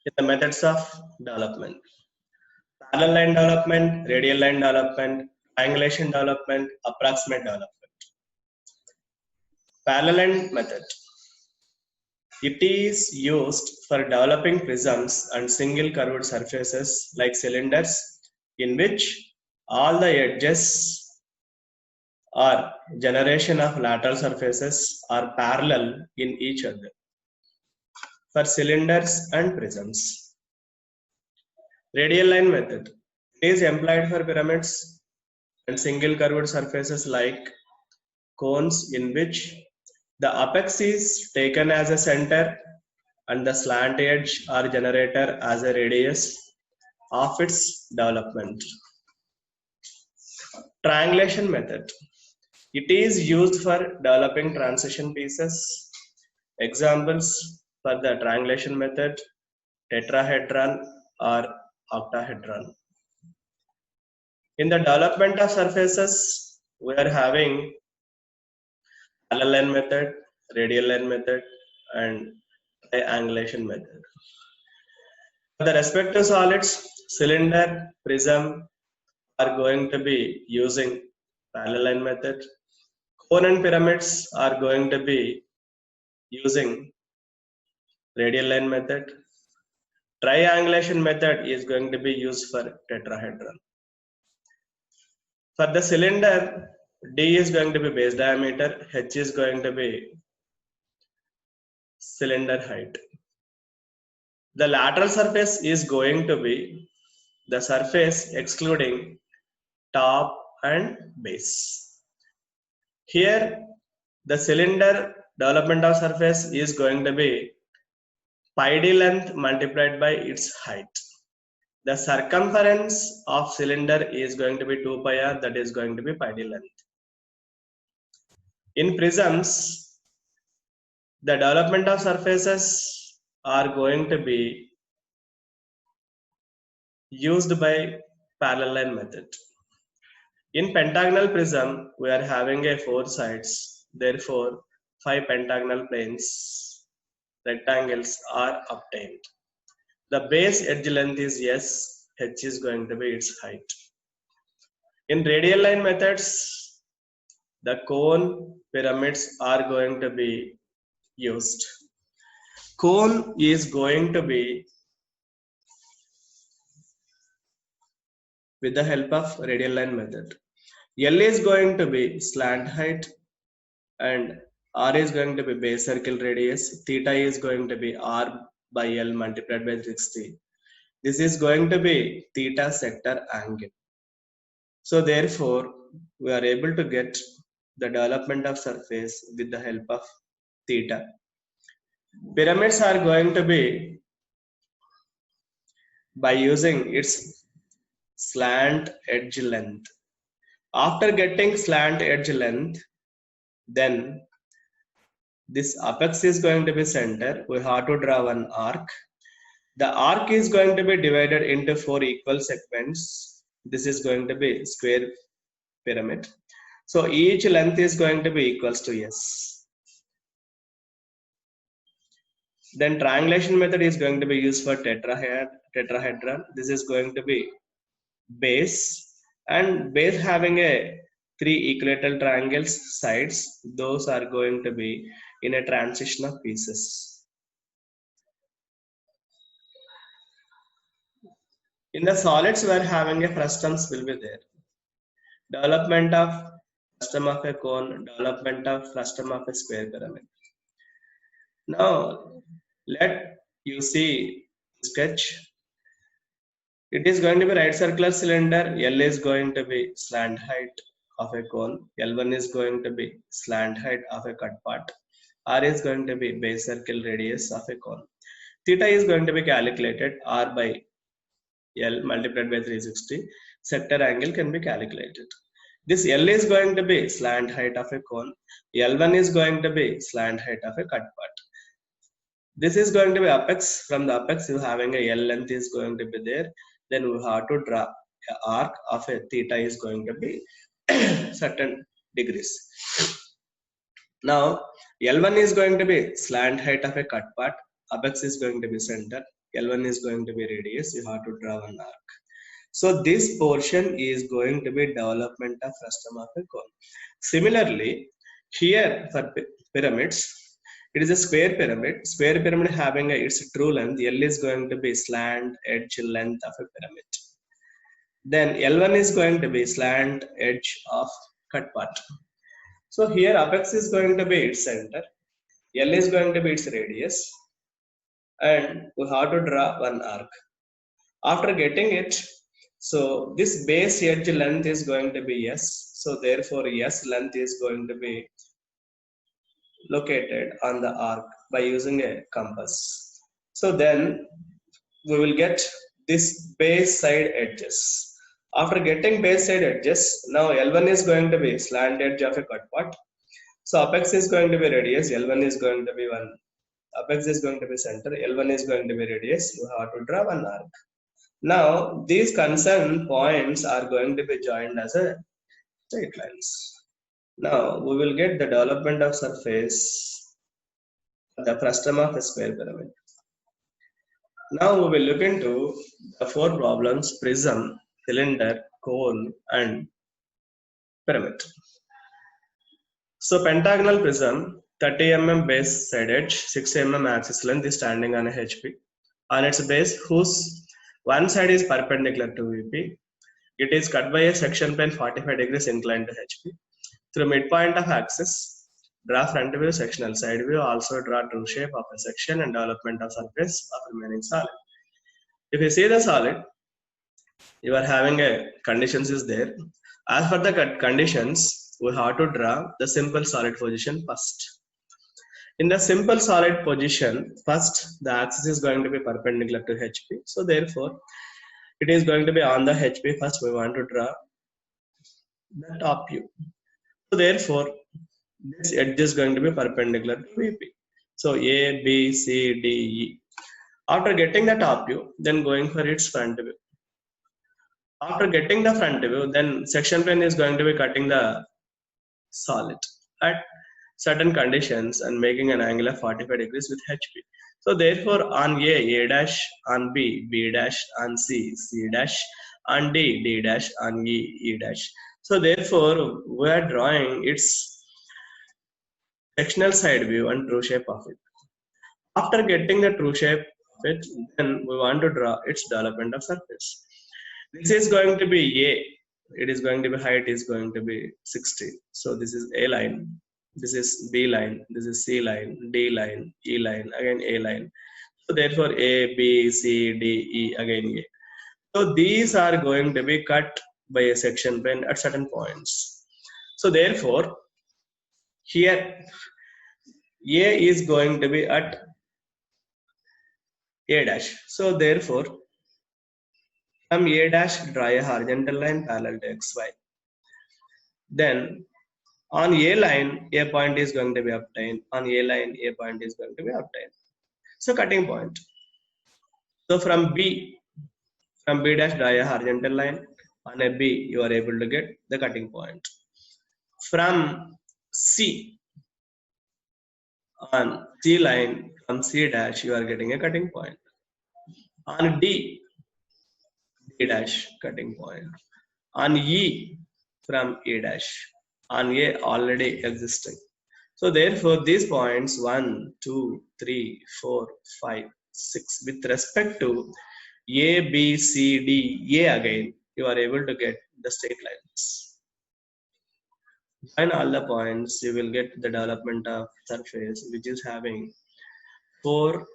In the methods of development: parallel line development, radial line development, triangulation development, approximate development. Parallel line method. It is used for developing prisms and single curved surfaces like cylinders in which all the edges or generation of lateral surfaces are parallel in each other. For cylinders and prisms. Radial line method. It is employed for pyramids and single curved surfaces like cones in which the apex is taken as a center and the slant edge or generator as a radius of its development. Triangulation method. It is used for developing transition pieces. Examples for the triangulation method: tetrahedron or octahedron. In the development of surfaces, we are having parallel line method, radial line method, and triangulation method. For the respective solids, cylinder, prism are going to be using parallel line method. Cone and pyramids are going to be using radial line method. Triangulation method is going to be used for tetrahedron. For the cylinder, D is going to be base diameter, H is going to be cylinder height. The lateral surface is going to be the surface excluding top and base. Here, the cylinder development of surface is going to be pi d length multiplied by its height. The circumference of cylinder is going to be 2 pi r, that is going to be pi d length. In prisms, the development of surfaces are going to be used by parallel line method. In pentagonal prism, we are having a 4 sides, therefore 5 pentagonal planes, rectangles are obtained. The base edge length is S, H is going to be its height. In radial line methods, the cone pyramids are going to be used. Cone is going to be with the help of radial line method. L is going to be slant height and R is going to be base circle radius. Theta is going to be R by L multiplied by 60. This is going to be theta sector angle. So therefore, we are able to get the development of surface with the help of theta. Pyramids are going to be by using its slant edge length. After getting slant edge length, then this apex is going to be center. We have to draw one arc. The arc is going to be divided into 4 equal segments. This is going to be square pyramid. So each length is going to be equals to S. Then triangulation method is going to be used for tetrahedron. This is going to be base, and base having a 3 equilateral triangles sides. Those are going to be in a transition of pieces. In the solids, we are having a frustums will be there. Development of frustum of a cone, development of frustum of a square pyramid. Now, let you see sketch. It is going to be right circular cylinder. L is going to be slant height of a cone. L1 is going to be slant height of a cut part. R is going to be base circle radius of a cone. Theta is going to be calculated. R by L multiplied by 360. Sector angle can be calculated. This L is going to be slant height of a cone. L1 is going to be slant height of a cut part. This is going to be apex. From the apex, you having a L length is going to be there. Then we have to draw an arc of a theta is going to be certain degrees. Now, L1 is going to be slant height of a cut part. Apex is going to be center. L1 is going to be radius, you have to draw one arc. So this portion is going to be development of frustum of a cone. Similarly, here for pyramids, it is a square pyramid. Square pyramid having its true length, L is going to be slant edge length of a pyramid. Then L1 is going to be slant edge of cut part. So here apex is going to be its center, L is going to be its radius, and we have to draw one arc. After getting it, so this base edge length is going to be S. So therefore S length is going to be located on the arc by using a compass. So then we will get this base side edges. After getting base side edges, now L1 is going to be slant edge of a cut part. So apex is going to be radius, L1 is going to be one. Apex is going to be center, L1 is going to be radius. You have to draw one arc. Now these concerned points are going to be joined as a straight lines. Now we will get the development of surface, the frustum of a square pyramid. Now we will look into the four problems: prism, cylinder, cone, and pyramid. So pentagonal prism, 30 mm base side edge, 6 mm axis length is standing on a HP. On its base, whose one side is perpendicular to VP, it is cut by a section plane 45 degrees inclined to HP. Through midpoint of axis, draw front view, sectional side view, also draw true shape of a section and development of surface of remaining solid. If you see the solid, you are having a conditions is there. As for the conditions, we have to draw the simple solid position first. In the simple solid position, first the axis is going to be perpendicular to HP. So therefore, it is going to be on the HP. First, we want to draw the top view. So therefore, this edge is going to be perpendicular to VP. So A, B, C, D, E. After getting the top view, then going for its front view. After getting the front view, then section plane is going to be cutting the solid at certain conditions and making an angle of 45 degrees with HP. So therefore, on A dash, on B, B dash, on C, C dash, on D, D dash, on E, E dash. So therefore, we are drawing its sectional side view and true shape of it. After getting the true shape of it, then we want to draw its development of surface. This is going to be A. It is going to be height is going to be 60. So this is A line. This is B line. This is C line, D line, E line, again A line. So therefore A, B, C, D, E, again A. So these are going to be cut by a section plane at certain points. So therefore, here A is going to be at A dash. So therefore, from A dash, draw a horizontal line parallel to XY. Then on A line, A point is going to be obtained. On A line, A point is going to be obtained. So cutting point. So from B dash, draw a horizontal line. On a B, you are able to get the cutting point. From C, on C line, from C dash, you are getting a cutting point. On D dash, cutting point. On E, from A dash. On A, already existing. So therefore, these points 1, 2, 3, 4, 5, 6 with respect to A, B, C, D, A again, you are able to get the straight lines. Join all the points, you will get the development of surface which is having 5